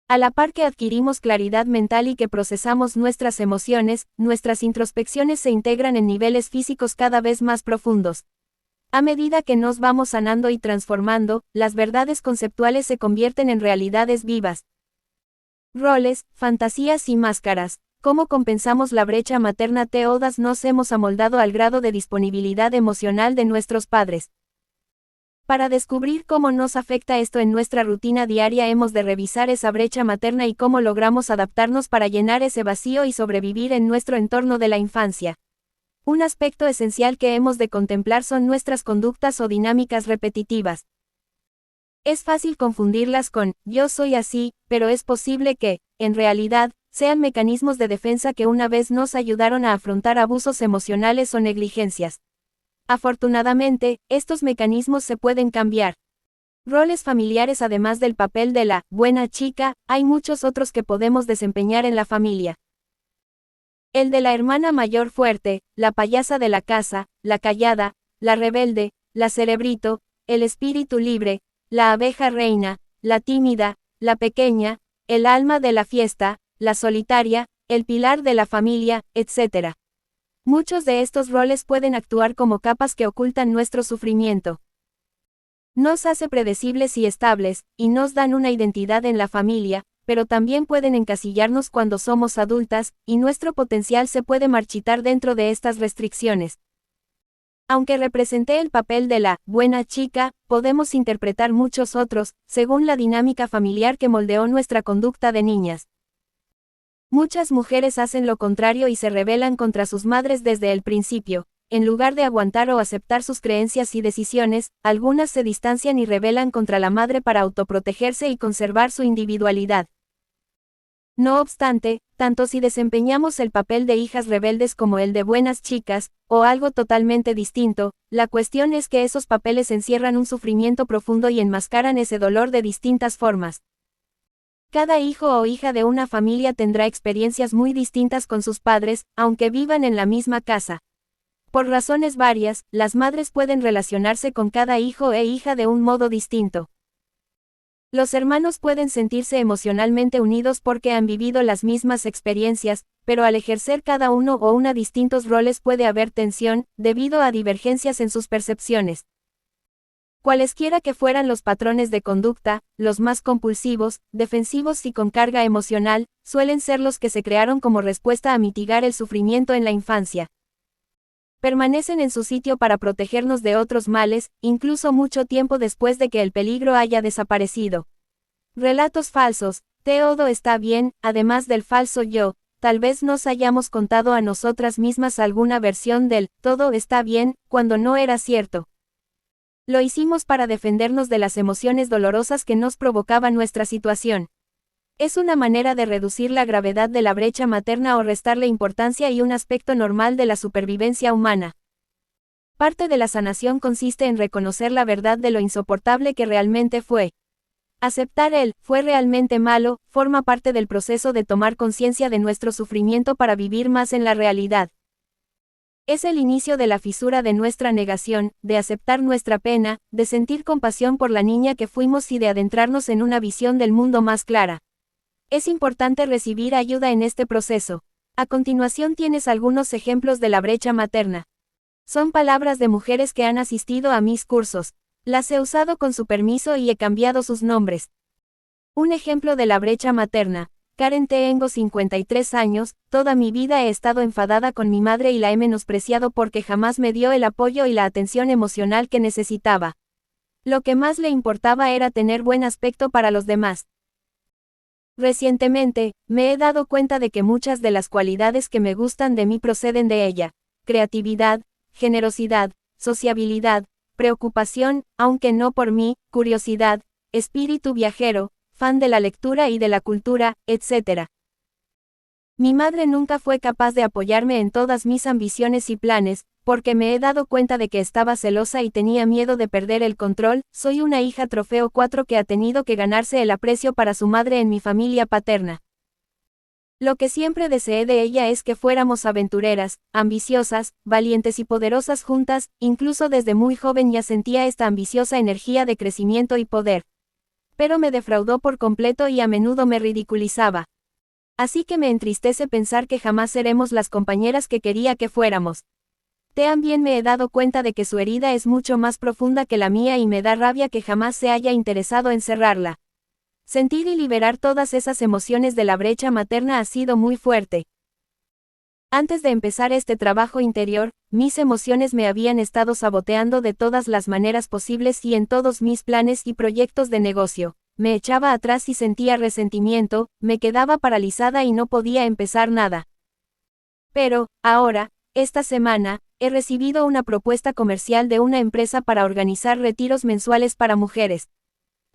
A la par que adquirimos claridad mental y que procesamos nuestras emociones, nuestras introspecciones se integran en niveles físicos cada vez más profundos. A medida que nos vamos sanando y transformando, las verdades conceptuales se convierten en realidades vivas. Roles, fantasías y máscaras. ¿Cómo compensamos la brecha materna? Todas nos hemos amoldado al grado de disponibilidad emocional de nuestros padres. Para descubrir cómo nos afecta esto en nuestra rutina diaria hemos de revisar esa brecha materna y cómo logramos adaptarnos para llenar ese vacío y sobrevivir en nuestro entorno de la infancia. Un aspecto esencial que hemos de contemplar son nuestras conductas o dinámicas repetitivas. Es fácil confundirlas con "yo soy así", pero es posible que, en realidad, sean mecanismos de defensa que una vez nos ayudaron a afrontar abusos emocionales o negligencias. Afortunadamente, estos mecanismos se pueden cambiar. Roles familiares. Además del papel de la buena chica, hay muchos otros que podemos desempeñar en la familia. El de la hermana mayor fuerte, la payasa de la casa, la callada, la rebelde, la cerebrito, el espíritu libre, la abeja reina, la tímida, la pequeña, el alma de la fiesta, la solitaria, el pilar de la familia, etc. Muchos de estos roles pueden actuar como capas que ocultan nuestro sufrimiento. Nos hace predecibles y estables, y nos dan una identidad en la familia, pero también pueden encasillarnos cuando somos adultas, y nuestro potencial se puede marchitar dentro de estas restricciones. Aunque representé el papel de la buena chica, podemos interpretar muchos otros, según la dinámica familiar que moldeó nuestra conducta de niñas. Muchas mujeres hacen lo contrario y se rebelan contra sus madres desde el principio. En lugar de aguantar o aceptar sus creencias y decisiones, algunas se distancian y rebelan contra la madre para autoprotegerse y conservar su individualidad. No obstante, tanto si desempeñamos el papel de hijas rebeldes como el de buenas chicas, o algo totalmente distinto, la cuestión es que esos papeles encierran un sufrimiento profundo y enmascaran ese dolor de distintas formas. Cada hijo o hija de una familia tendrá experiencias muy distintas con sus padres, aunque vivan en la misma casa. Por razones varias, las madres pueden relacionarse con cada hijo e hija de un modo distinto. Los hermanos pueden sentirse emocionalmente unidos porque han vivido las mismas experiencias, pero al ejercer cada uno o una distintos roles puede haber tensión, debido a divergencias en sus percepciones. Cualesquiera que fueran los patrones de conducta, los más compulsivos, defensivos y con carga emocional, suelen ser los que se crearon como respuesta a mitigar el sufrimiento en la infancia. Permanecen en su sitio para protegernos de otros males, incluso mucho tiempo después de que el peligro haya desaparecido. Relatos falsos. Todo está bien, además del falso yo. Tal vez nos hayamos contado a nosotras mismas alguna versión del todo está bien, cuando no era cierto. Lo hicimos para defendernos de las emociones dolorosas que nos provocaba nuestra situación. Es una manera de reducir la gravedad de la brecha materna o restarle importancia y un aspecto normal de la supervivencia humana. Parte de la sanación consiste en reconocer la verdad de lo insoportable que realmente fue. Aceptar el fue realmente malo forma parte del proceso de tomar conciencia de nuestro sufrimiento para vivir más en la realidad. Es el inicio de la fisura de nuestra negación, de aceptar nuestra pena, de sentir compasión por la niña que fuimos y de adentrarnos en una visión del mundo más clara. Es importante recibir ayuda en este proceso. A continuación tienes algunos ejemplos de la brecha materna. Son palabras de mujeres que han asistido a mis cursos. Las he usado con su permiso y he cambiado sus nombres. Un ejemplo de la brecha materna. Karen, tengo 53 años, toda mi vida he estado enfadada con mi madre y la he menospreciado porque jamás me dio el apoyo y la atención emocional que necesitaba. Lo que más le importaba era tener buen aspecto para los demás. Recientemente, me he dado cuenta de que muchas de las cualidades que me gustan de mí proceden de ella. Creatividad, generosidad, sociabilidad, preocupación, aunque no por mí, curiosidad, espíritu viajero, fan de la lectura y de la cultura, etc. Mi madre nunca fue capaz de apoyarme en todas mis ambiciones y planes, porque me he dado cuenta de que estaba celosa y tenía miedo de perder el control. Soy una hija trofeo 4 que ha tenido que ganarse el aprecio para su madre en mi familia paterna. Lo que siempre deseé de ella es que fuéramos aventureras, ambiciosas, valientes y poderosas juntas. Incluso desde muy joven ya sentía esta ambiciosa energía de crecimiento y poder. Pero me defraudó por completo y a menudo me ridiculizaba. Así que me entristece pensar que jamás seremos las compañeras que quería que fuéramos. También me he dado cuenta de que su herida es mucho más profunda que la mía y me da rabia que jamás se haya interesado en cerrarla. Sentir y liberar todas esas emociones de la brecha materna ha sido muy fuerte. Antes de empezar este trabajo interior, mis emociones me habían estado saboteando de todas las maneras posibles y en todos mis planes y proyectos de negocio. Me echaba atrás y sentía resentimiento, me quedaba paralizada y no podía empezar nada. Pero, ahora, esta semana, he recibido una propuesta comercial de una empresa para organizar retiros mensuales para mujeres.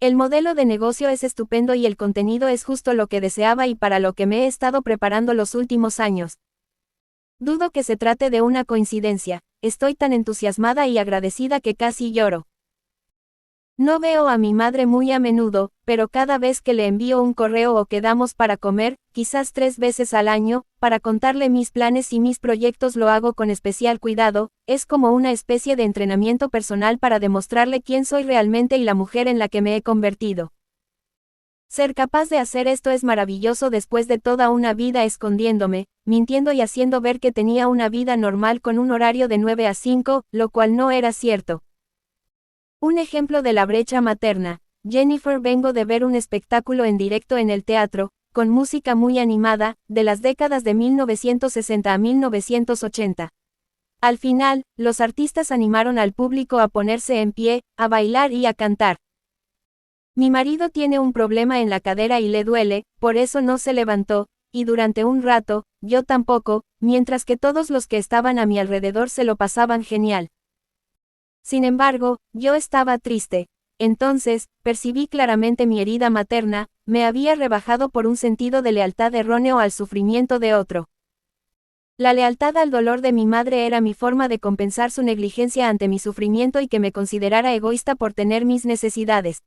El modelo de negocio es estupendo y el contenido es justo lo que deseaba y para lo que me he estado preparando los últimos años. Dudo que se trate de una coincidencia, estoy tan entusiasmada y agradecida que casi lloro. No veo a mi madre muy a menudo, pero cada vez que le envío un correo o quedamos para comer, quizás 3 veces al año, para contarle mis planes y mis proyectos lo hago con especial cuidado, es como una especie de entrenamiento personal para demostrarle quién soy realmente y la mujer en la que me he convertido. Ser capaz de hacer esto es maravilloso después de toda una vida escondiéndome, mintiendo y haciendo ver que tenía una vida normal con un horario de 9 a 5, lo cual no era cierto. Un ejemplo de la brecha materna. Jennifer, vengo de ver un espectáculo en directo en el teatro, con música muy animada, de las décadas de 1960 a 1980. Al final, los artistas animaron al público a ponerse en pie, a bailar y a cantar. Mi marido tiene un problema en la cadera y le duele, por eso no se levantó, y durante un rato, yo tampoco, mientras que todos los que estaban a mi alrededor se lo pasaban genial. Sin embargo, yo estaba triste. Entonces, percibí claramente mi herida materna, me había rebajado por un sentido de lealtad erróneo al sufrimiento de otro. La lealtad al dolor de mi madre era mi forma de compensar su negligencia ante mi sufrimiento y que me considerara egoísta por tener mis necesidades.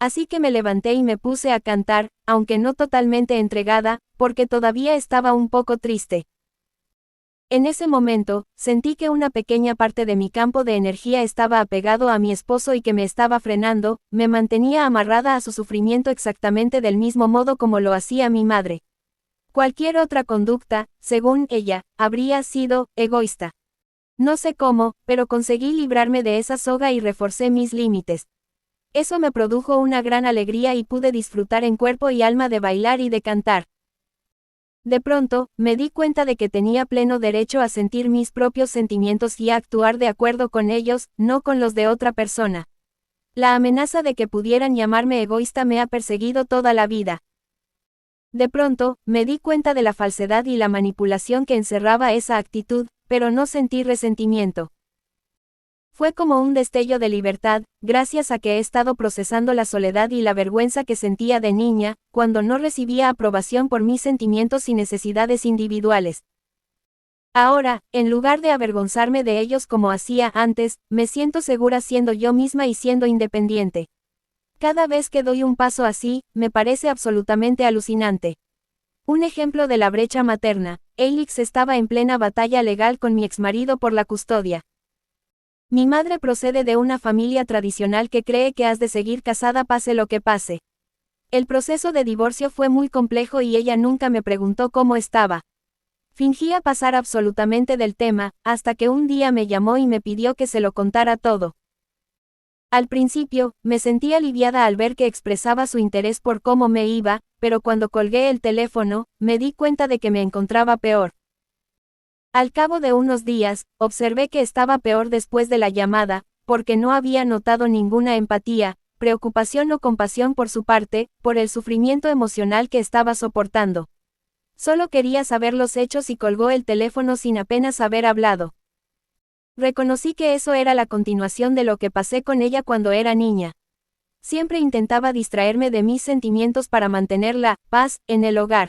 Así que me levanté y me puse a cantar, aunque no totalmente entregada, porque todavía estaba un poco triste. En ese momento, sentí que una pequeña parte de mi campo de energía estaba apegado a mi esposo y que me estaba frenando, me mantenía amarrada a su sufrimiento exactamente del mismo modo como lo hacía mi madre. Cualquier otra conducta, según ella, habría sido egoísta. No sé cómo, pero conseguí librarme de esa soga y reforcé mis límites. Eso me produjo una gran alegría y pude disfrutar en cuerpo y alma de bailar y de cantar. De pronto, me di cuenta de que tenía pleno derecho a sentir mis propios sentimientos y a actuar de acuerdo con ellos, no con los de otra persona. La amenaza de que pudieran llamarme egoísta me ha perseguido toda la vida. De pronto, me di cuenta de la falsedad y la manipulación que encerraba esa actitud, pero no sentí resentimiento. Fue como un destello de libertad, gracias a que he estado procesando la soledad y la vergüenza que sentía de niña, cuando no recibía aprobación por mis sentimientos y necesidades individuales. Ahora, en lugar de avergonzarme de ellos como hacía antes, me siento segura siendo yo misma y siendo independiente. Cada vez que doy un paso así, me parece absolutamente alucinante. Un ejemplo de la brecha materna. Alex estaba en plena batalla legal con mi exmarido por la custodia. Mi madre procede de una familia tradicional que cree que has de seguir casada pase lo que pase. El proceso de divorcio fue muy complejo y ella nunca me preguntó cómo estaba. Fingía pasar absolutamente del tema, hasta que un día me llamó y me pidió que se lo contara todo. Al principio, me sentí aliviada al ver que expresaba su interés por cómo me iba, pero cuando colgué el teléfono, me di cuenta de que me encontraba peor. Al cabo de unos días, observé que estaba peor después de la llamada, porque no había notado ninguna empatía, preocupación o compasión por su parte, por el sufrimiento emocional que estaba soportando. Solo quería saber los hechos y colgó el teléfono sin apenas haber hablado. Reconocí que eso era la continuación de lo que pasé con ella cuando era niña. Siempre intentaba distraerme de mis sentimientos para mantener la paz en el hogar.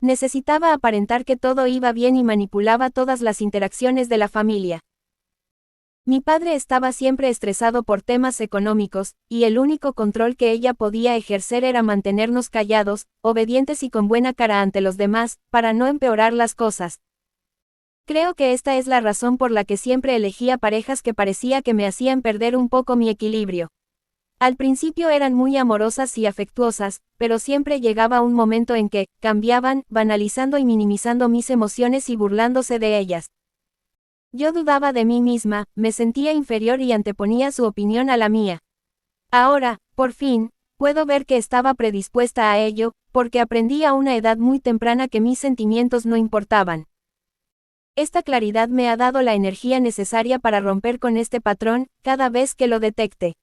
Necesitaba aparentar que todo iba bien y manipulaba todas las interacciones de la familia. Mi padre estaba siempre estresado por temas económicos, y el único control que ella podía ejercer era mantenernos callados, obedientes y con buena cara ante los demás, para no empeorar las cosas. Creo que esta es la razón por la que siempre elegía parejas que parecía que me hacían perder un poco mi equilibrio. Al principio eran muy amorosas y afectuosas, pero siempre llegaba un momento en que cambiaban, banalizando y minimizando mis emociones y burlándose de ellas. Yo dudaba de mí misma, me sentía inferior y anteponía su opinión a la mía. Ahora, por fin, puedo ver que estaba predispuesta a ello, porque aprendí a una edad muy temprana que mis sentimientos no importaban. Esta claridad me ha dado la energía necesaria para romper con este patrón, cada vez que lo detecte.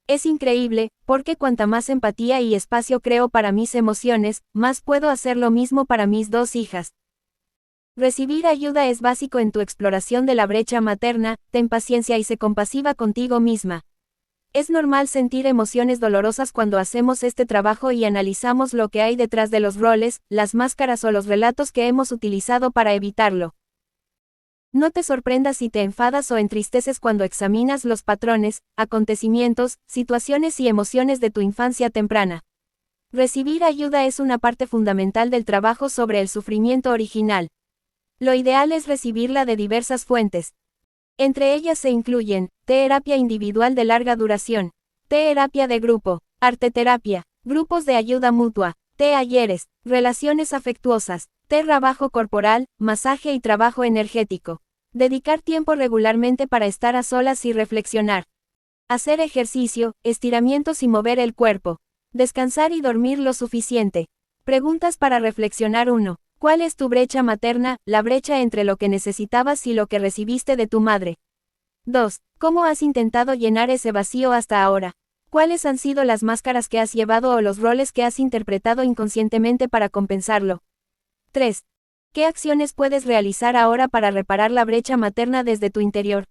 Es increíble, porque cuanta más empatía y espacio creo para mis emociones, más puedo hacer lo mismo para mis dos hijas. Recibir ayuda es básico en tu exploración de la brecha materna, ten paciencia y sé compasiva contigo misma. Es normal sentir emociones dolorosas cuando hacemos este trabajo y analizamos lo que hay detrás de los roles, las máscaras o los relatos que hemos utilizado para evitarlo. No te sorprendas si te enfadas o entristeces cuando examinas los patrones, acontecimientos, situaciones y emociones de tu infancia temprana. Recibir ayuda es una parte fundamental del trabajo sobre el sufrimiento original. Lo ideal es recibirla de diversas fuentes. Entre ellas se incluyen, terapia individual de larga duración, terapia de grupo, arteterapia, grupos de ayuda mutua, talleres, relaciones afectuosas, trabajo corporal, masaje y trabajo energético. Dedicar tiempo regularmente para estar a solas y reflexionar. Hacer ejercicio, estiramientos y mover el cuerpo. Descansar y dormir lo suficiente. Preguntas para reflexionar 1. ¿Cuál es tu brecha materna, la brecha entre lo que necesitabas y lo que recibiste de tu madre? 2. ¿Cómo has intentado llenar ese vacío hasta ahora? ¿Cuáles han sido las máscaras que has llevado o los roles que has interpretado inconscientemente para compensarlo? 3. ¿Qué acciones puedes realizar ahora para reparar la brecha materna desde tu interior?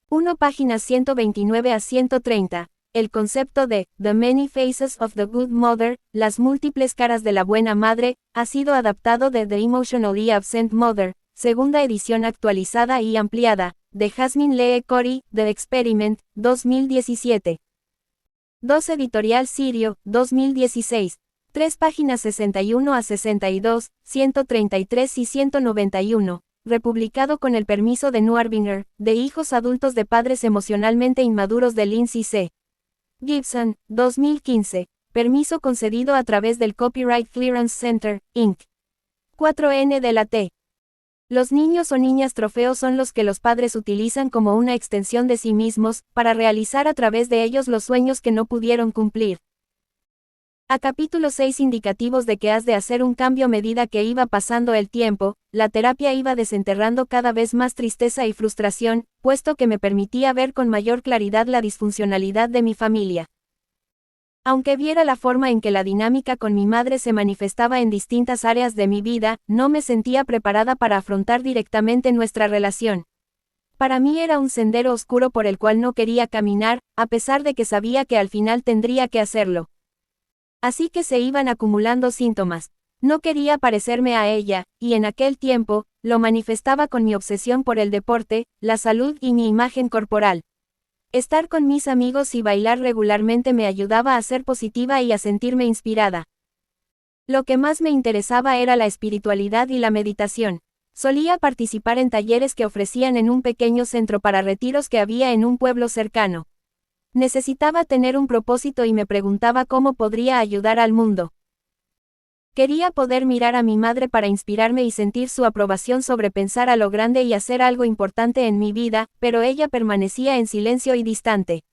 1. Páginas 129 a 130. El concepto de The Many Faces of the Good Mother, las múltiples caras de la buena madre, ha sido adaptado de The Emotionally Absent Mother, segunda edición actualizada y ampliada, de Jasmine Lee Cori, The Experiment, 2017. 2. Editorial Sirio, 2016. 3 páginas 61 a 62, 133 y 191. Republicado con el permiso de Nuarbinger, de hijos adultos de padres emocionalmente inmaduros de Lindsay C. Gibson, 2015. Permiso concedido a través del Copyright Clearance Center, Inc. 4N de la T. Los niños o niñas trofeos son los que los padres utilizan como una extensión de sí mismos, para realizar a través de ellos los sueños que no pudieron cumplir. A capítulo 6 indicativos de que has de hacer un cambio a medida que iba pasando el tiempo, la terapia iba desenterrando cada vez más tristeza y frustración, puesto que me permitía ver con mayor claridad la disfuncionalidad de mi familia. Aunque viera la forma en que la dinámica con mi madre se manifestaba en distintas áreas de mi vida, no me sentía preparada para afrontar directamente nuestra relación. Para mí era un sendero oscuro por el cual no quería caminar, a pesar de que sabía que al final tendría que hacerlo. Así que se iban acumulando síntomas. No quería parecerme a ella, y en aquel tiempo, lo manifestaba con mi obsesión por el deporte, la salud y mi imagen corporal. Estar con mis amigos y bailar regularmente me ayudaba a ser positiva y a sentirme inspirada. Lo que más me interesaba era la espiritualidad y la meditación. Solía participar en talleres que ofrecían en un pequeño centro para retiros que había en un pueblo cercano. Necesitaba tener un propósito y me preguntaba cómo podría ayudar al mundo. Quería poder mirar a mi madre para inspirarme y sentir su aprobación sobre pensar a lo grande y hacer algo importante en mi vida, pero ella permanecía en silencio y distante.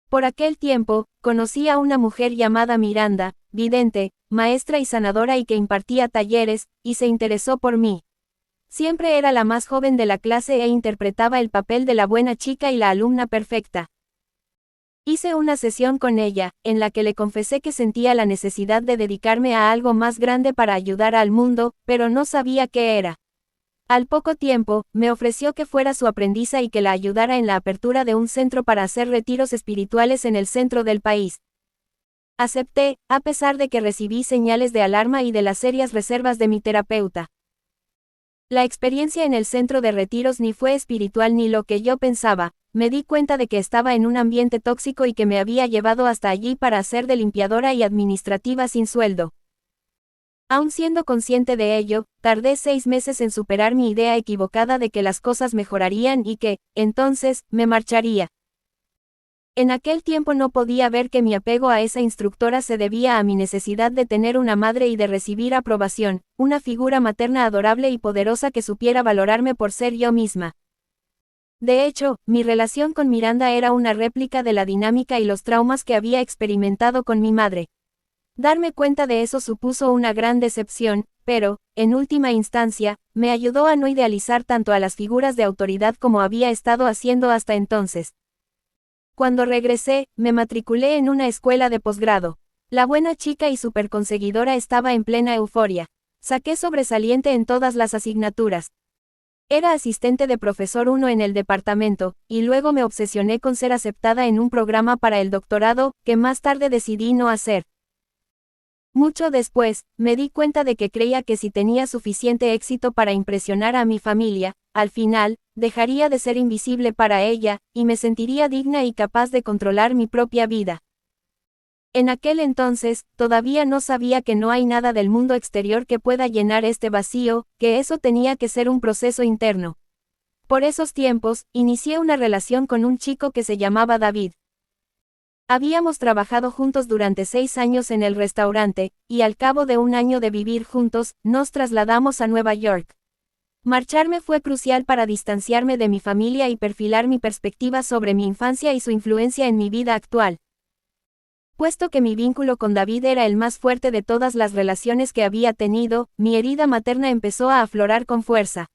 Por aquel tiempo, conocí a una mujer llamada Miranda, vidente, maestra y sanadora y que impartía talleres, y se interesó por mí. Siempre era la más joven de la clase e interpretaba el papel de la buena chica y la alumna perfecta. Hice una sesión con ella, en la que le confesé que sentía la necesidad de dedicarme a algo más grande para ayudar al mundo, pero no sabía qué era. Al poco tiempo, me ofreció que fuera su aprendiza y que la ayudara en la apertura de un centro para hacer retiros espirituales en el centro del país. Acepté, a pesar de que recibí señales de alarma y de las serias reservas de mi terapeuta. La experiencia en el centro de retiros ni fue espiritual ni lo que yo pensaba. Me di cuenta de que estaba en un ambiente tóxico y que me había llevado hasta allí para hacer de limpiadora y administrativa sin sueldo. Aun siendo consciente de ello, tardé 6 meses en superar mi idea equivocada de que las cosas mejorarían y que, entonces, me marcharía. En aquel tiempo no podía ver que mi apego a esa instructora se debía a mi necesidad de tener una madre y de recibir aprobación, una figura materna adorable y poderosa que supiera valorarme por ser yo misma. De hecho, mi relación con Miranda era una réplica de la dinámica y los traumas que había experimentado con mi madre. Darme cuenta de eso supuso una gran decepción, pero, en última instancia, me ayudó a no idealizar tanto a las figuras de autoridad como había estado haciendo hasta entonces. Cuando regresé, me matriculé en una escuela de posgrado. La buena chica y superconseguidora estaba en plena euforia. Saqué sobresaliente en todas las asignaturas. Era asistente de profesor 1 en el departamento, y luego me obsesioné con ser aceptada en un programa para el doctorado, que más tarde decidí no hacer. Mucho después, me di cuenta de que creía que si tenía suficiente éxito para impresionar a mi familia, al final, dejaría de ser invisible para ella, y me sentiría digna y capaz de controlar mi propia vida. En aquel entonces, todavía no sabía que no hay nada del mundo exterior que pueda llenar este vacío, que eso tenía que ser un proceso interno. Por esos tiempos, inicié una relación con un chico que se llamaba David. Habíamos trabajado juntos durante 6 años en el restaurante, y al cabo de un año de vivir juntos, nos trasladamos a Nueva York. Marcharme fue crucial para distanciarme de mi familia y perfilar mi perspectiva sobre mi infancia y su influencia en mi vida actual. Puesto que mi vínculo con David era el más fuerte de todas las relaciones que había tenido, mi herida materna empezó a aflorar con fuerza.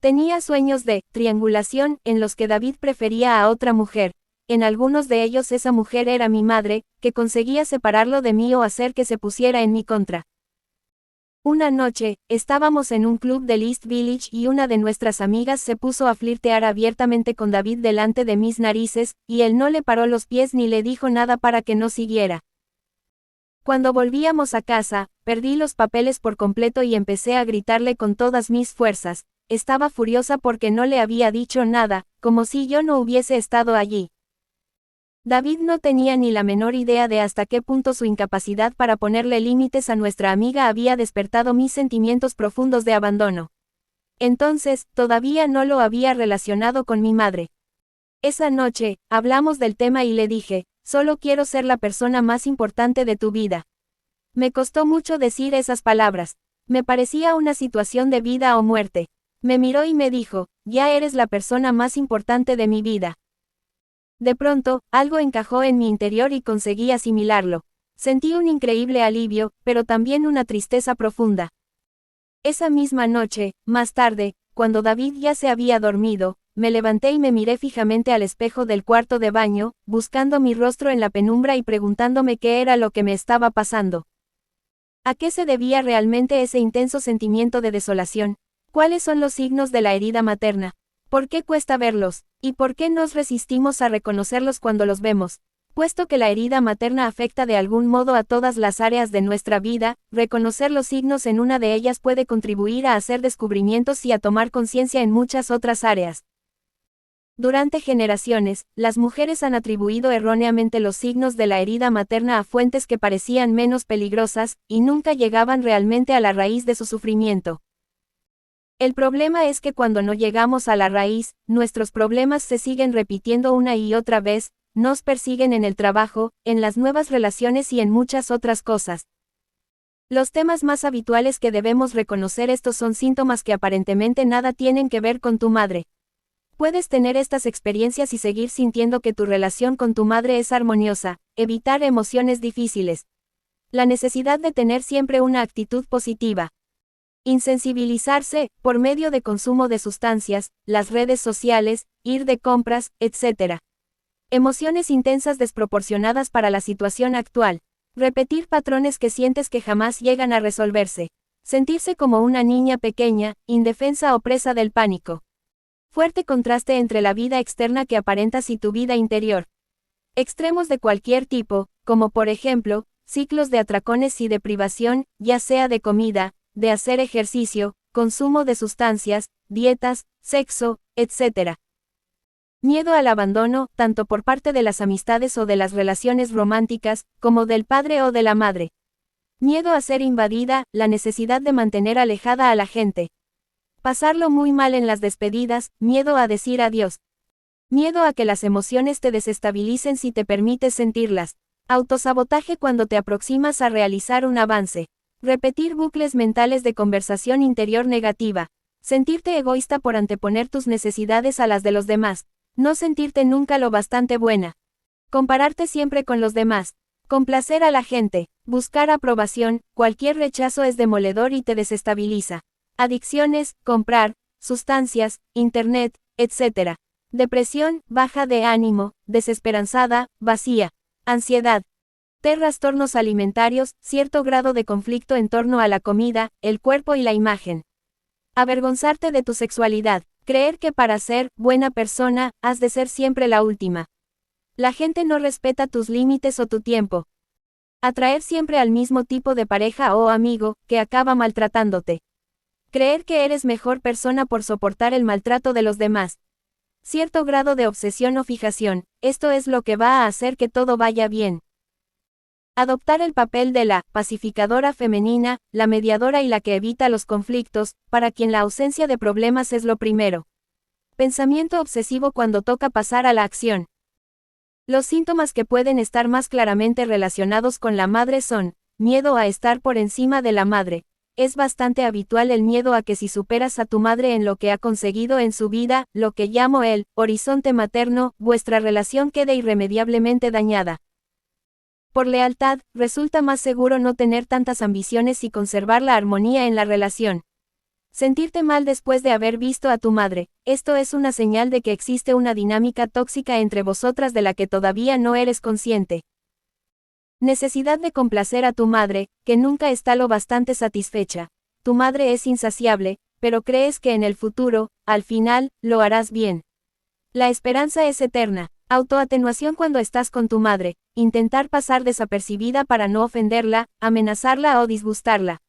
Tenía sueños de triangulación en los que David prefería a otra mujer. En algunos de ellos esa mujer era mi madre, que conseguía separarlo de mí o hacer que se pusiera en mi contra. Una noche, estábamos en un club del East Village y una de nuestras amigas se puso a flirtear abiertamente con David delante de mis narices, y él no le paró los pies ni le dijo nada para que no siguiera. Cuando volvíamos a casa, perdí los papeles por completo y empecé a gritarle con todas mis fuerzas. Estaba furiosa porque no le había dicho nada, como si yo no hubiese estado allí. David no tenía ni la menor idea de hasta qué punto su incapacidad para ponerle límites a nuestra amiga había despertado mis sentimientos profundos de abandono. Entonces, todavía no lo había relacionado con mi madre. Esa noche, hablamos del tema y le dije, solo quiero ser la persona más importante de tu vida. Me costó mucho decir esas palabras. Me parecía una situación de vida o muerte. Me miró y me dijo, ya eres la persona más importante de mi vida. De pronto, algo encajó en mi interior y conseguí asimilarlo. Sentí un increíble alivio, pero también una tristeza profunda. Esa misma noche, más tarde, cuando David ya se había dormido, me levanté y me miré fijamente al espejo del cuarto de baño, buscando mi rostro en la penumbra y preguntándome qué era lo que me estaba pasando. ¿A qué se debía realmente ese intenso sentimiento de desolación? ¿Cuáles son los signos de la herida materna? ¿Por qué cuesta verlos? ¿Y por qué nos resistimos a reconocerlos cuando los vemos? Puesto que la herida materna afecta de algún modo a todas las áreas de nuestra vida, reconocer los signos en una de ellas puede contribuir a hacer descubrimientos y a tomar conciencia en muchas otras áreas. Durante generaciones, las mujeres han atribuido erróneamente los signos de la herida materna a fuentes que parecían menos peligrosas, y nunca llegaban realmente a la raíz de su sufrimiento. El problema es que cuando no llegamos a la raíz, nuestros problemas se siguen repitiendo una y otra vez, nos persiguen en el trabajo, en las nuevas relaciones y en muchas otras cosas. Los temas más habituales que debemos reconocer estos son síntomas que aparentemente nada tienen que ver con tu madre. Puedes tener estas experiencias y seguir sintiendo que tu relación con tu madre es armoniosa, evitar emociones difíciles. La necesidad de tener siempre una actitud positiva. Insensibilizarse, por medio de consumo de sustancias, las redes sociales, ir de compras, etc. Emociones intensas desproporcionadas para la situación actual. Repetir patrones que sientes que jamás llegan a resolverse. Sentirse como una niña pequeña, indefensa o presa del pánico. Fuerte contraste entre la vida externa que aparentas y tu vida interior. Extremos de cualquier tipo, como por ejemplo, ciclos de atracones y de privación, ya sea de comida, de hacer ejercicio, consumo de sustancias, dietas, sexo, etc. Miedo al abandono, tanto por parte de las amistades o de las relaciones románticas, como del padre o de la madre. Miedo a ser invadida, la necesidad de mantener alejada a la gente. Pasarlo muy mal en las despedidas, miedo a decir adiós. Miedo a que las emociones te desestabilicen si te permites sentirlas. Autosabotaje cuando te aproximas a realizar un avance. Repetir bucles mentales de conversación interior negativa. Sentirte egoísta por anteponer tus necesidades a las de los demás. No sentirte nunca lo bastante buena. Compararte siempre con los demás. Complacer a la gente. Buscar aprobación. Cualquier rechazo es demoledor y te desestabiliza. Adicciones, comprar, sustancias, internet, etc. Depresión, baja de ánimo, desesperanzada, vacía. Ansiedad. Trastornos alimentarios, cierto grado de conflicto en torno a la comida, el cuerpo y la imagen. Avergonzarte de tu sexualidad. Creer que para ser buena persona, has de ser siempre la última. La gente no respeta tus límites o tu tiempo. Atraer siempre al mismo tipo de pareja o amigo, que acaba maltratándote. Creer que eres mejor persona por soportar el maltrato de los demás. Cierto grado de obsesión o fijación, esto es lo que va a hacer que todo vaya bien. Adoptar el papel de la pacificadora femenina, la mediadora y la que evita los conflictos, para quien la ausencia de problemas es lo primero. Pensamiento obsesivo cuando toca pasar a la acción. Los síntomas que pueden estar más claramente relacionados con la madre son, miedo a estar por encima de la madre. Es bastante habitual el miedo a que si superas a tu madre en lo que ha conseguido en su vida, lo que llamo el horizonte materno, vuestra relación quede irremediablemente dañada. Por lealtad, resulta más seguro no tener tantas ambiciones y conservar la armonía en la relación. Sentirte mal después de haber visto a tu madre, esto es una señal de que existe una dinámica tóxica entre vosotras de la que todavía no eres consciente. Necesidad de complacer a tu madre, que nunca está lo bastante satisfecha. Tu madre es insaciable, pero crees que en el futuro, al final, lo harás bien. La esperanza es eterna. Autoatenuación cuando estás con tu madre, intentar pasar desapercibida para no ofenderla, amenazarla o disgustarla.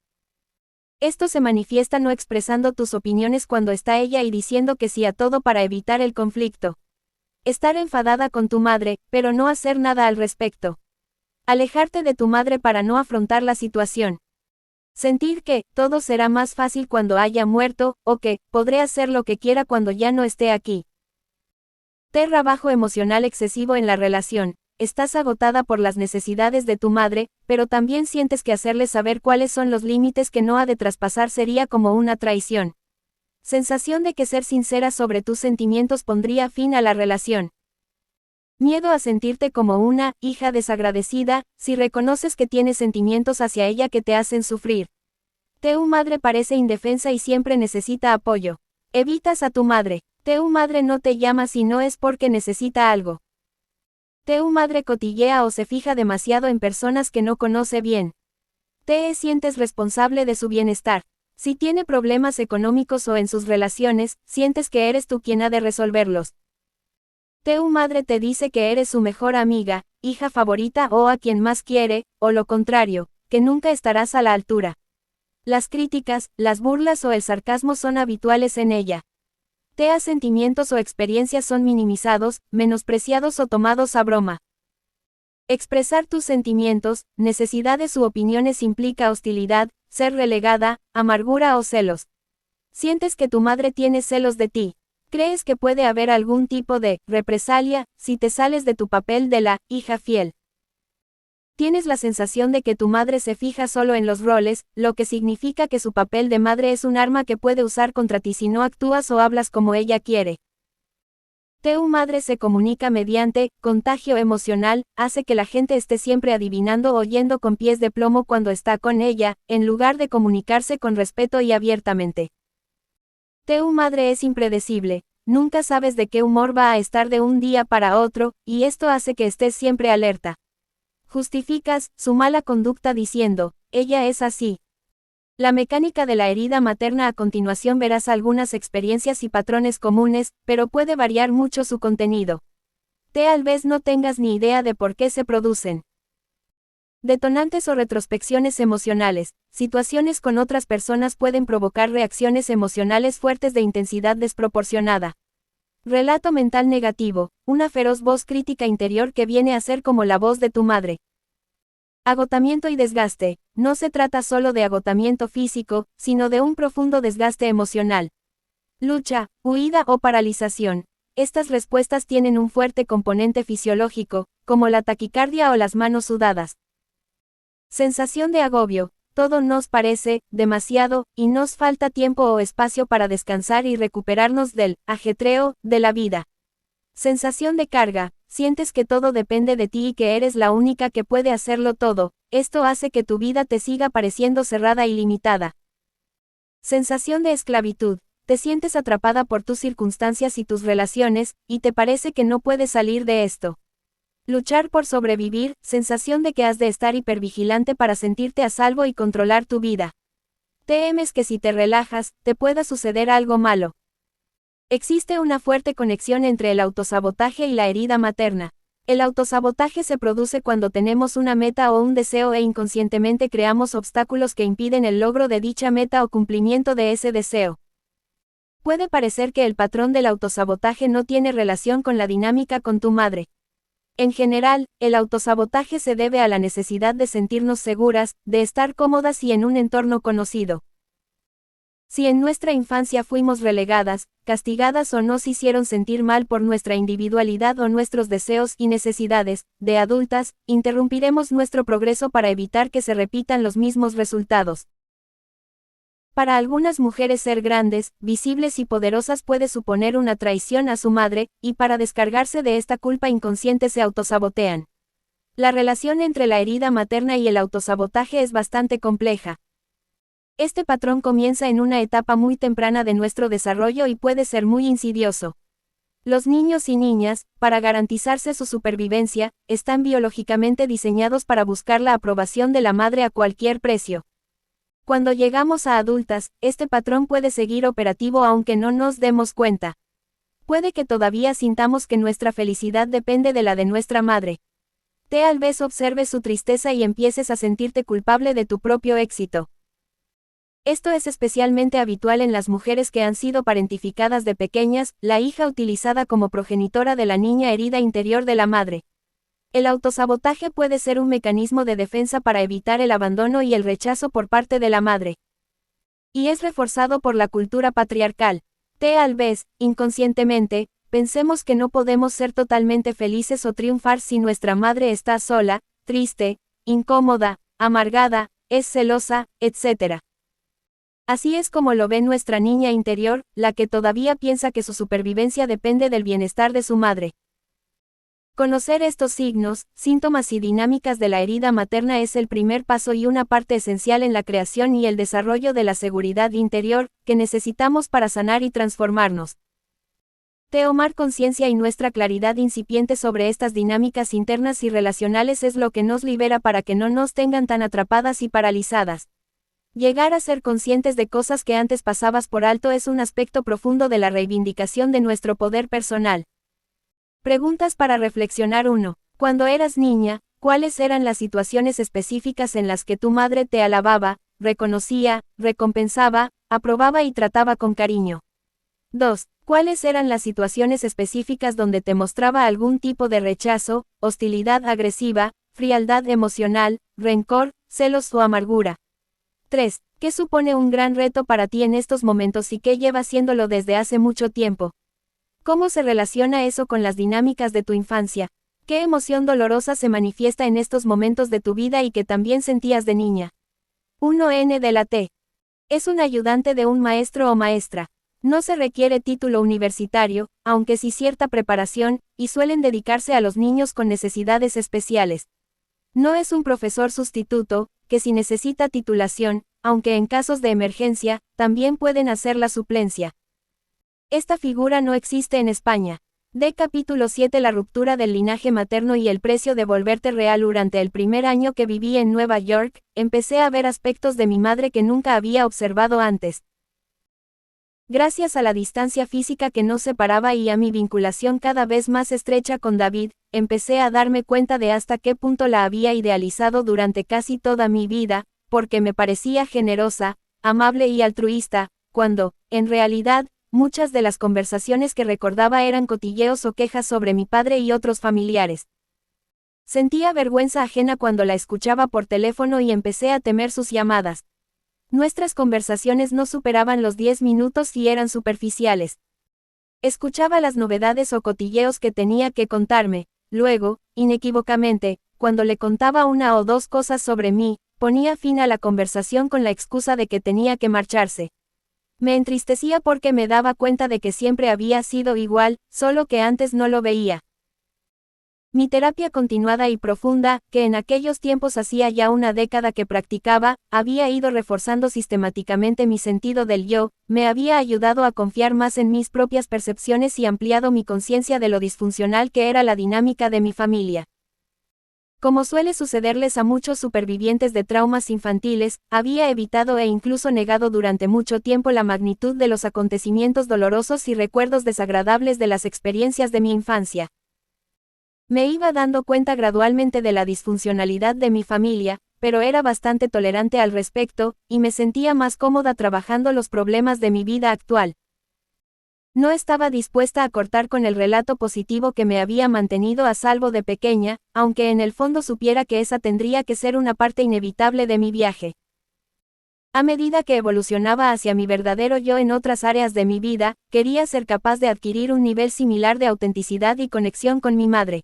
Esto se manifiesta no expresando tus opiniones cuando está ella y diciendo que sí a todo para evitar el conflicto. Estar enfadada con tu madre, pero no hacer nada al respecto. Alejarte de tu madre para no afrontar la situación. Sentir que todo será más fácil cuando haya muerto, o que podré hacer lo que quiera cuando ya no esté aquí. Trabajo emocional excesivo en la relación. Estás agotada por las necesidades de tu madre, pero también sientes que hacerle saber cuáles son los límites que no ha de traspasar sería como una traición. Sensación de que ser sincera sobre tus sentimientos pondría fin a la relación. Miedo a sentirte como una hija desagradecida, si reconoces que tienes sentimientos hacia ella que te hacen sufrir. Tu madre parece indefensa y siempre necesita apoyo. Evitas a tu madre. Tu madre no te llama si no es porque necesita algo. Tu madre cotillea o se fija demasiado en personas que no conoce bien. Te sientes responsable de su bienestar. Si tiene problemas económicos o en sus relaciones, sientes que eres tú quien ha de resolverlos. Tu madre te dice que eres su mejor amiga, hija favorita o a quien más quiere, o lo contrario, que nunca estarás a la altura. Las críticas, las burlas o el sarcasmo son habituales en ella. Sentimientos o experiencias son minimizados, menospreciados o tomados a broma. Expresar tus sentimientos, necesidades u opiniones implica hostilidad, ser relegada, amargura o celos. Sientes que tu madre tiene celos de ti. Crees que puede haber algún tipo de represalia si te sales de tu papel de la hija fiel. Tienes la sensación de que tu madre se fija solo en los roles, lo que significa que su papel de madre es un arma que puede usar contra ti si no actúas o hablas como ella quiere. Tu madre se comunica mediante contagio emocional, hace que la gente esté siempre adivinando o yendo con pies de plomo cuando está con ella, en lugar de comunicarse con respeto y abiertamente. Tu madre es impredecible, nunca sabes de qué humor va a estar de un día para otro, y esto hace que estés siempre alerta. Justificas su mala conducta diciendo, ella es así. La mecánica de la herida materna. A continuación verás algunas experiencias y patrones comunes, pero puede variar mucho su contenido. Tal vez no tengas ni idea de por qué se producen. Detonantes o retrospecciones emocionales. Situaciones con otras personas pueden provocar reacciones emocionales fuertes de intensidad desproporcionada. Relato mental negativo, una feroz voz crítica interior que viene a ser como la voz de tu madre. Agotamiento y desgaste, no se trata solo de agotamiento físico, sino de un profundo desgaste emocional. Lucha, huida o paralización. estas respuestas tienen un fuerte componente fisiológico, como la taquicardia o las manos sudadas. Sensación de agobio. Todo nos parece demasiado, y nos falta tiempo o espacio para descansar y recuperarnos del ajetreo de la vida. Sensación de carga. Sientes que todo depende de ti y que eres la única que puede hacerlo todo. Esto hace que tu vida te siga pareciendo cerrada y limitada. Sensación de esclavitud. Te sientes atrapada por tus circunstancias y tus relaciones, y te parece que no puedes salir de esto. Luchar por sobrevivir, sensación de que has de estar hipervigilante para sentirte a salvo y controlar tu vida. Temes que si te relajas, te pueda suceder algo malo. Existe una fuerte conexión entre el autosabotaje y la herida materna. El autosabotaje se produce cuando tenemos una meta o un deseo e inconscientemente creamos obstáculos que impiden el logro de dicha meta o cumplimiento de ese deseo. Puede parecer que el patrón del autosabotaje no tiene relación con la dinámica con tu madre. En general, el autosabotaje se debe a la necesidad de sentirnos seguras, de estar cómodas y en un entorno conocido. Si en nuestra infancia fuimos relegadas, castigadas o nos hicieron sentir mal por nuestra individualidad o nuestros deseos y necesidades, de adultas, interrumpiremos nuestro progreso para evitar que se repitan los mismos resultados. Para algunas mujeres ser grandes, visibles y poderosas puede suponer una traición a su madre, y para descargarse de esta culpa inconsciente se autosabotean. La relación entre la herida materna y el autosabotaje es bastante compleja. Este patrón comienza en una etapa muy temprana de nuestro desarrollo y puede ser muy insidioso. Los niños y niñas, para garantizarse su supervivencia, están biológicamente diseñados para buscar la aprobación de la madre a cualquier precio. Cuando llegamos a adultas, este patrón puede seguir operativo aunque no nos demos cuenta. Puede que todavía sintamos que nuestra felicidad depende de la de nuestra madre. Tal vez observes su tristeza y empieces a sentirte culpable de tu propio éxito. Esto es especialmente habitual en las mujeres que han sido parentificadas de pequeñas, la hija utilizada como progenitora de la niña herida interior de la madre. El autosabotaje puede ser un mecanismo de defensa para evitar el abandono y el rechazo por parte de la madre. Y es reforzado por la cultura patriarcal. Tal vez, inconscientemente, pensemos que no podemos ser totalmente felices o triunfar si nuestra madre está sola, triste, incómoda, amargada, es celosa, etc. Así es como lo ve nuestra niña interior, la que todavía piensa que su supervivencia depende del bienestar de su madre. Conocer estos signos, síntomas y dinámicas de la herida materna es el primer paso y una parte esencial en la creación y el desarrollo de la seguridad interior, que necesitamos para sanar y transformarnos. Tomar conciencia y nuestra claridad incipiente sobre estas dinámicas internas y relacionales es lo que nos libera para que no nos tengan tan atrapadas y paralizadas. Llegar a ser conscientes de cosas que antes pasabas por alto es un aspecto profundo de la reivindicación de nuestro poder personal. Preguntas para reflexionar 1. Cuando eras niña, ¿cuáles eran las situaciones específicas en las que tu madre te alababa, reconocía, recompensaba, aprobaba y trataba con cariño? 2. ¿Cuáles eran las situaciones específicas donde te mostraba algún tipo de rechazo, hostilidad agresiva, frialdad emocional, rencor, celos o amargura? 3. ¿Qué supone un gran reto para ti en estos momentos y qué lleva haciéndolo desde hace mucho tiempo? ¿Cómo se relaciona eso con las dinámicas de tu infancia? ¿Qué emoción dolorosa se manifiesta en estos momentos de tu vida y que también sentías de niña? 1N de la T. Es un ayudante de un maestro o maestra. No se requiere título universitario, aunque sí cierta preparación, y suelen dedicarse a los niños con necesidades especiales. No es un profesor sustituto, que si necesita titulación, aunque en casos de emergencia, también pueden hacer la suplencia. Esta figura no existe en España. D. Capítulo 7. La ruptura del linaje materno y el precio de volverte real. Durante el primer año que viví en Nueva York, empecé a ver aspectos de mi madre que nunca había observado antes. Gracias a la distancia física que nos separaba y a mi vinculación cada vez más estrecha con David, empecé a darme cuenta de hasta qué punto la había idealizado durante casi toda mi vida, porque me parecía generosa, amable y altruista, cuando, en realidad, muchas de las conversaciones que recordaba eran cotilleos o quejas sobre mi padre y otros familiares. Sentía vergüenza ajena cuando la escuchaba por teléfono y empecé a temer sus llamadas. Nuestras conversaciones no superaban los 10 minutos y eran superficiales. Escuchaba las novedades o cotilleos que tenía que contarme. Luego, inequívocamente, cuando le contaba una o dos cosas sobre mí, ponía fin a la conversación con la excusa de que tenía que marcharse. Me entristecía porque me daba cuenta de que siempre había sido igual, solo que antes no lo veía. Mi terapia continuada y profunda, que en aquellos tiempos hacía ya una década que practicaba, había ido reforzando sistemáticamente mi sentido del yo, me había ayudado a confiar más en mis propias percepciones y ampliado mi conciencia de lo disfuncional que era la dinámica de mi familia. Como suele sucederles a muchos supervivientes de traumas infantiles, había evitado e incluso negado durante mucho tiempo la magnitud de los acontecimientos dolorosos y recuerdos desagradables de las experiencias de mi infancia. Me iba dando cuenta gradualmente de la disfuncionalidad de mi familia, pero era bastante tolerante al respecto, y me sentía más cómoda trabajando los problemas de mi vida actual. No estaba dispuesta a cortar con el relato positivo que me había mantenido a salvo de pequeña, aunque en el fondo supiera que esa tendría que ser una parte inevitable de mi viaje. A medida que evolucionaba hacia mi verdadero yo en otras áreas de mi vida, quería ser capaz de adquirir un nivel similar de autenticidad y conexión con mi madre.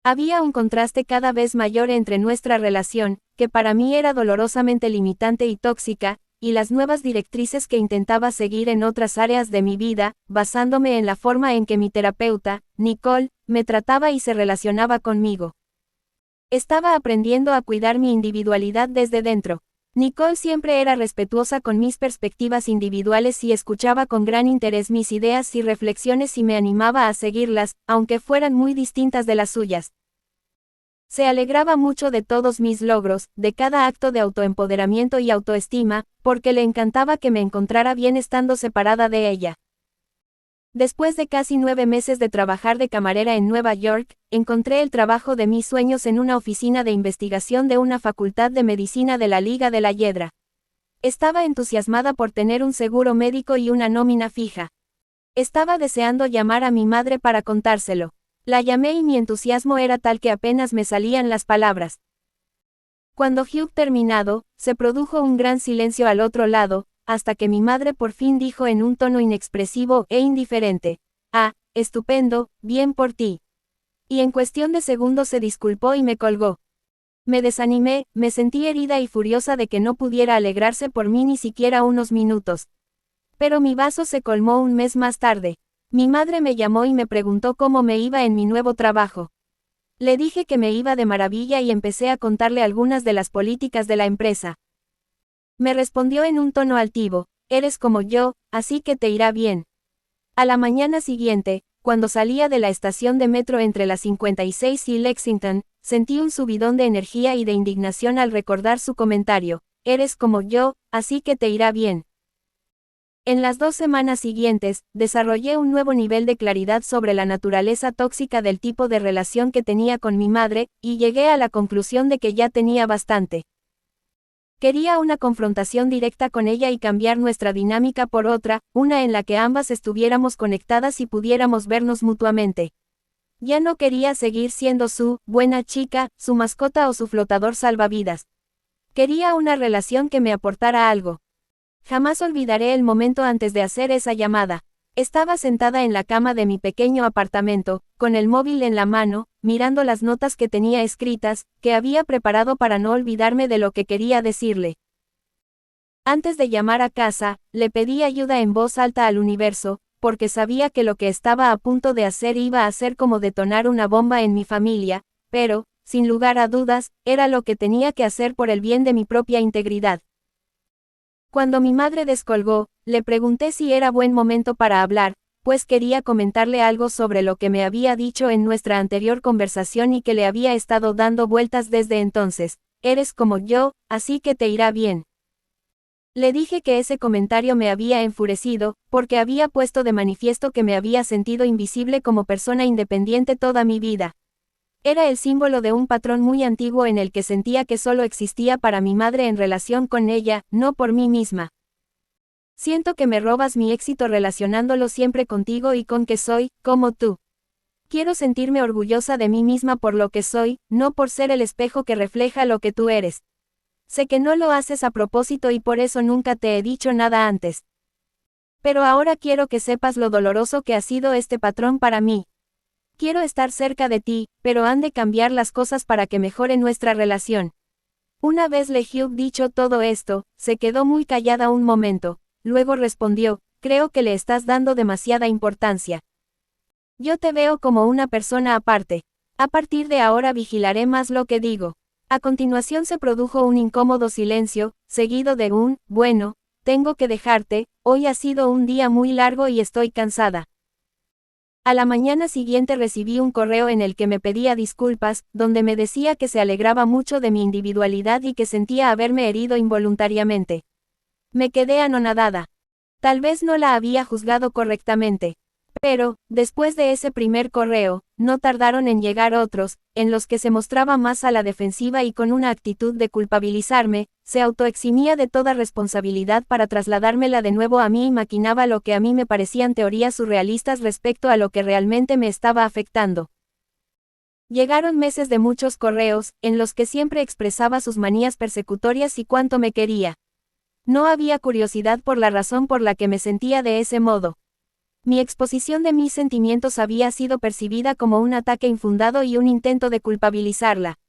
Había un contraste cada vez mayor entre nuestra relación, que para mí era dolorosamente limitante y tóxica, y las nuevas directrices que intentaba seguir en otras áreas de mi vida, basándome en la forma en que mi terapeuta, Nicole, me trataba y se relacionaba conmigo. Estaba aprendiendo a cuidar mi individualidad desde dentro. Nicole siempre era respetuosa con mis perspectivas individuales y escuchaba con gran interés mis ideas y reflexiones y me animaba a seguirlas, aunque fueran muy distintas de las suyas. Se alegraba mucho de todos mis logros, de cada acto de autoempoderamiento y autoestima, porque le encantaba que me encontrara bien estando separada de ella. Después de casi 9 meses de trabajar de camarera en Nueva York, encontré el trabajo de mis sueños en una oficina de investigación de una facultad de medicina de la Liga de la Hiedra. Estaba entusiasmada por tener un seguro médico y una nómina fija. Estaba deseando llamar a mi madre para contárselo. La llamé y mi entusiasmo era tal que apenas me salían las palabras. Cuando Hugh terminado, se produjo un gran silencio al otro lado, hasta que mi madre por fin dijo en un tono inexpresivo e indiferente: «Ah, estupendo, bien por ti». Y en cuestión de segundos se disculpó y me colgó. Me desanimé, me sentí herida y furiosa de que no pudiera alegrarse por mí ni siquiera unos minutos. Pero mi vaso se colmó un mes más tarde. Mi madre me llamó y me preguntó cómo me iba en mi nuevo trabajo. Le dije que me iba de maravilla y empecé a contarle algunas de las políticas de la empresa. Me respondió en un tono altivo: «Eres como yo, así que te irá bien». A la mañana siguiente, cuando salía de la estación de metro entre la 56 y Lexington, sentí un subidón de energía y de indignación al recordar su comentario: «Eres como yo, así que te irá bien». En las 2 semanas siguientes, desarrollé un nuevo nivel de claridad sobre la naturaleza tóxica del tipo de relación que tenía con mi madre, y llegué a la conclusión de que ya tenía bastante. Quería una confrontación directa con ella y cambiar nuestra dinámica por otra, una en la que ambas estuviéramos conectadas y pudiéramos vernos mutuamente. Ya no quería seguir siendo su buena chica, su mascota o su flotador salvavidas. Quería una relación que me aportara algo. Jamás olvidaré el momento antes de hacer esa llamada. Estaba sentada en la cama de mi pequeño apartamento, con el móvil en la mano, mirando las notas que tenía escritas, que había preparado para no olvidarme de lo que quería decirle. Antes de llamar a casa, le pedí ayuda en voz alta al universo, porque sabía que lo que estaba a punto de hacer iba a ser como detonar una bomba en mi familia, pero, sin lugar a dudas, era lo que tenía que hacer por el bien de mi propia integridad. Cuando mi madre descolgó, le pregunté si era buen momento para hablar, pues quería comentarle algo sobre lo que me había dicho en nuestra anterior conversación y que le había estado dando vueltas desde entonces: «Eres como yo, así que te irá bien». Le dije que ese comentario me había enfurecido, porque había puesto de manifiesto que me había sentido invisible como persona independiente toda mi vida. Era el símbolo de un patrón muy antiguo en el que sentía que solo existía para mi madre en relación con ella, no por mí misma. Siento que me robas mi éxito relacionándolo siempre contigo y con que soy, como tú. Quiero sentirme orgullosa de mí misma por lo que soy, no por ser el espejo que refleja lo que tú eres. Sé que no lo haces a propósito y por eso nunca te he dicho nada antes. Pero ahora quiero que sepas lo doloroso que ha sido este patrón para mí. Quiero estar cerca de ti, pero han de cambiar las cosas para que mejore nuestra relación. Una vez le Hugh dicho todo esto, se quedó muy callada un momento, luego respondió, creo que le estás dando demasiada importancia. Yo te veo como una persona aparte. A partir de ahora vigilaré más lo que digo. A continuación se produjo un incómodo silencio, seguido de un, bueno, tengo que dejarte, hoy ha sido un día muy largo y estoy cansada. A la mañana siguiente recibí un correo en el que me pedía disculpas, donde me decía que se alegraba mucho de mi individualidad y que sentía haberme herido involuntariamente. Me quedé anonadada. Tal vez no la había juzgado correctamente. Pero, después de ese primer correo, no tardaron en llegar otros, en los que se mostraba más a la defensiva y con una actitud de culpabilizarme, se autoeximía de toda responsabilidad para trasladármela de nuevo a mí y maquinaba lo que a mí me parecían teorías surrealistas respecto a lo que realmente me estaba afectando. Llegaron meses de muchos correos, en los que siempre expresaba sus manías persecutorias y cuánto me quería. No había curiosidad por la razón por la que me sentía de ese modo. Mi exposición de mis sentimientos había sido percibida como un ataque infundado y un intento de culpabilizarla.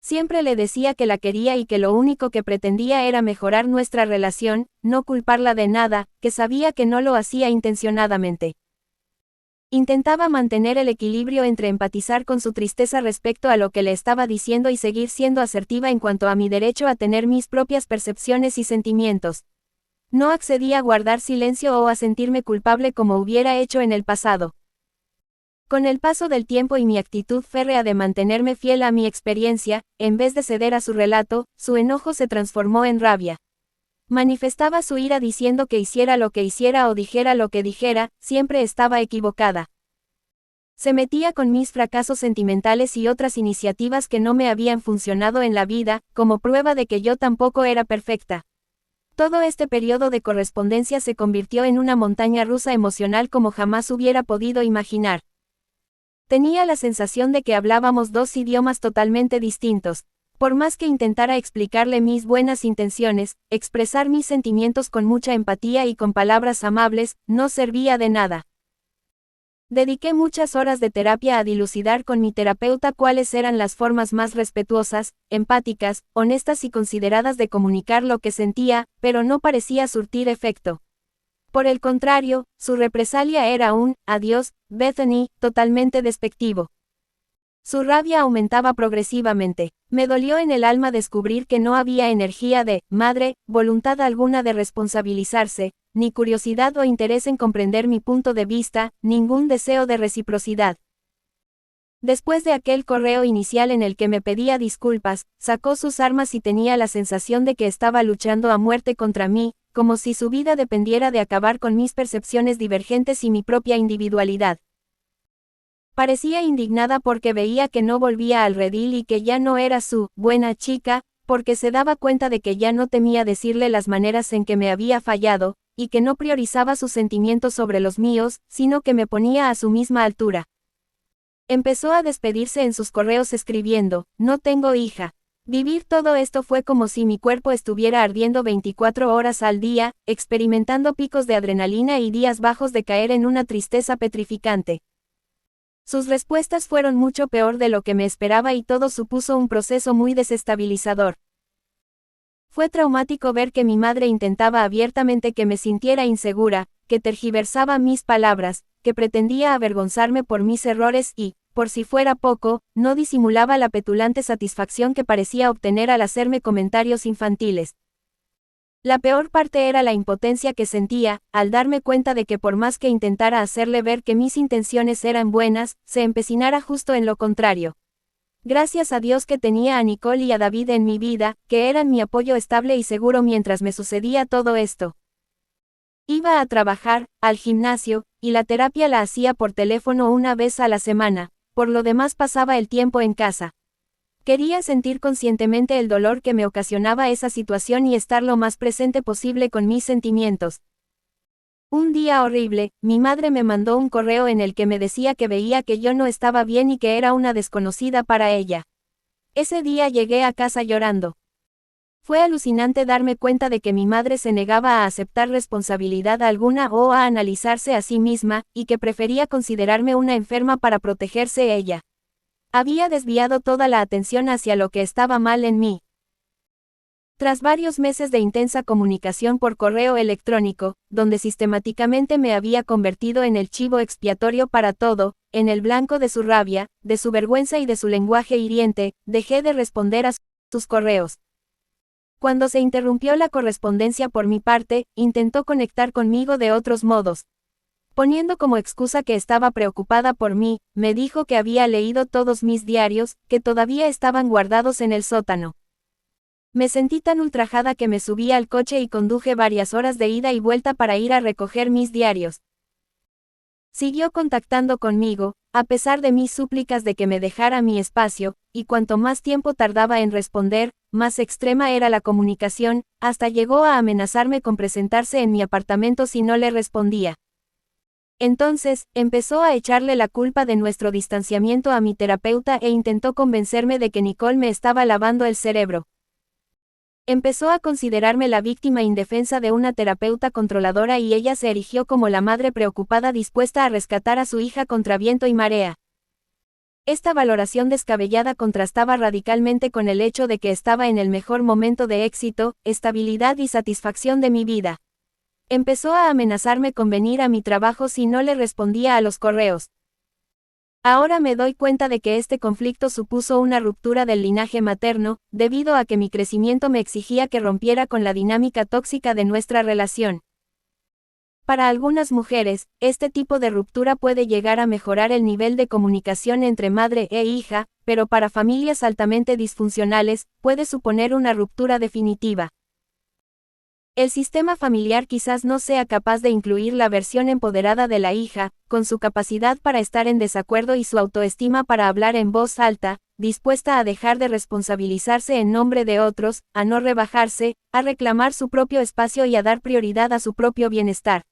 Siempre le decía que la quería y que lo único que pretendía era mejorar nuestra relación, no culparla de nada, que sabía que no lo hacía intencionadamente. Intentaba mantener el equilibrio entre empatizar con su tristeza respecto a lo que le estaba diciendo y seguir siendo asertiva en cuanto a mi derecho a tener mis propias percepciones y sentimientos. No accedí a guardar silencio o a sentirme culpable como hubiera hecho en el pasado. Con el paso del tiempo y mi actitud férrea de mantenerme fiel a mi experiencia, en vez de ceder a su relato, su enojo se transformó en rabia. Manifestaba su ira diciendo que hiciera lo que hiciera o dijera lo que dijera, siempre estaba equivocada. Se metía con mis fracasos sentimentales y otras iniciativas que no me habían funcionado en la vida, como prueba de que yo tampoco era perfecta. Todo este periodo de correspondencia se convirtió en una montaña rusa emocional como jamás hubiera podido imaginar. Tenía la sensación de que hablábamos dos idiomas totalmente distintos. Por más que intentara explicarle mis buenas intenciones, expresar mis sentimientos con mucha empatía y con palabras amables, no servía de nada. Dediqué muchas horas de terapia a dilucidar con mi terapeuta cuáles eran las formas más respetuosas, empáticas, honestas y consideradas de comunicar lo que sentía, pero no parecía surtir efecto. Por el contrario, su represalia era un adiós, Bethany, totalmente despectivo. Su rabia aumentaba progresivamente. Me dolió en el alma descubrir que no había energía de madre, voluntad alguna de responsabilizarse, ni curiosidad o interés en comprender mi punto de vista, ningún deseo de reciprocidad. Después de aquel correo inicial en el que me pedía disculpas, sacó sus armas y tenía la sensación de que estaba luchando a muerte contra mí, como si su vida dependiera de acabar con mis percepciones divergentes y mi propia individualidad. Parecía indignada porque veía que no volvía al redil y que ya no era su buena chica, porque se daba cuenta de que ya no temía decirle las maneras en que me había fallado, y que no priorizaba sus sentimientos sobre los míos, sino que me ponía a su misma altura. Empezó a despedirse en sus correos escribiendo, no tengo hija. Vivir todo esto fue como si mi cuerpo estuviera ardiendo 24 horas al día, experimentando picos de adrenalina y días bajos de caer en una tristeza petrificante. Sus respuestas fueron mucho peor de lo que me esperaba y todo supuso un proceso muy desestabilizador. Fue traumático ver que mi madre intentaba abiertamente que me sintiera insegura, que tergiversaba mis palabras, que pretendía avergonzarme por mis errores y, por si fuera poco, no disimulaba la petulante satisfacción que parecía obtener al hacerme comentarios infantiles. La peor parte era la impotencia que sentía, al darme cuenta de que por más que intentara hacerle ver que mis intenciones eran buenas, se empecinara justo en lo contrario. Gracias a Dios que tenía a Nicole y a David en mi vida, que eran mi apoyo estable y seguro mientras me sucedía todo esto. Iba a trabajar, al gimnasio, y la terapia la hacía por teléfono una vez a la semana, por lo demás pasaba el tiempo en casa. Quería sentir conscientemente el dolor que me ocasionaba esa situación y estar lo más presente posible con mis sentimientos. Un día horrible, mi madre me mandó un correo en el que me decía que veía que yo no estaba bien y que era una desconocida para ella. Ese día llegué a casa llorando. Fue alucinante darme cuenta de que mi madre se negaba a aceptar responsabilidad alguna o a analizarse a sí misma, y que prefería considerarme una enferma para protegerse ella. Había desviado toda la atención hacia lo que estaba mal en mí. Tras varios meses de intensa comunicación por correo electrónico, donde sistemáticamente me había convertido en el chivo expiatorio para todo, en el blanco de su rabia, de su vergüenza y de su lenguaje hiriente, dejé de responder a sus correos. Cuando se interrumpió la correspondencia por mi parte, intentó conectar conmigo de otros modos. Poniendo como excusa que estaba preocupada por mí, me dijo que había leído todos mis diarios, que todavía estaban guardados en el sótano. Me sentí tan ultrajada que me subí al coche y conduje varias horas de ida y vuelta para ir a recoger mis diarios. Siguió contactando conmigo, a pesar de mis súplicas de que me dejara mi espacio, y cuanto más tiempo tardaba en responder, más extrema era la comunicación, hasta llegó a amenazarme con presentarse en mi apartamento si no le respondía. Entonces, empezó a echarle la culpa de nuestro distanciamiento a mi terapeuta e intentó convencerme de que Nicole me estaba lavando el cerebro. Empezó a considerarme la víctima indefensa de una terapeuta controladora y ella se erigió como la madre preocupada dispuesta a rescatar a su hija contra viento y marea. Esta valoración descabellada contrastaba radicalmente con el hecho de que estaba en el mejor momento de éxito, estabilidad y satisfacción de mi vida. Empezó a amenazarme con venir a mi trabajo si no le respondía a los correos. Ahora me doy cuenta de que este conflicto supuso una ruptura del linaje materno, debido a que mi crecimiento me exigía que rompiera con la dinámica tóxica de nuestra relación. Para algunas mujeres, este tipo de ruptura puede llegar a mejorar el nivel de comunicación entre madre e hija, pero para familias altamente disfuncionales, puede suponer una ruptura definitiva. El sistema familiar quizás no sea capaz de incluir la versión empoderada de la hija, con su capacidad para estar en desacuerdo y su autoestima para hablar en voz alta, dispuesta a dejar de responsabilizarse en nombre de otros, a no rebajarse, a reclamar su propio espacio y a dar prioridad a su propio bienestar.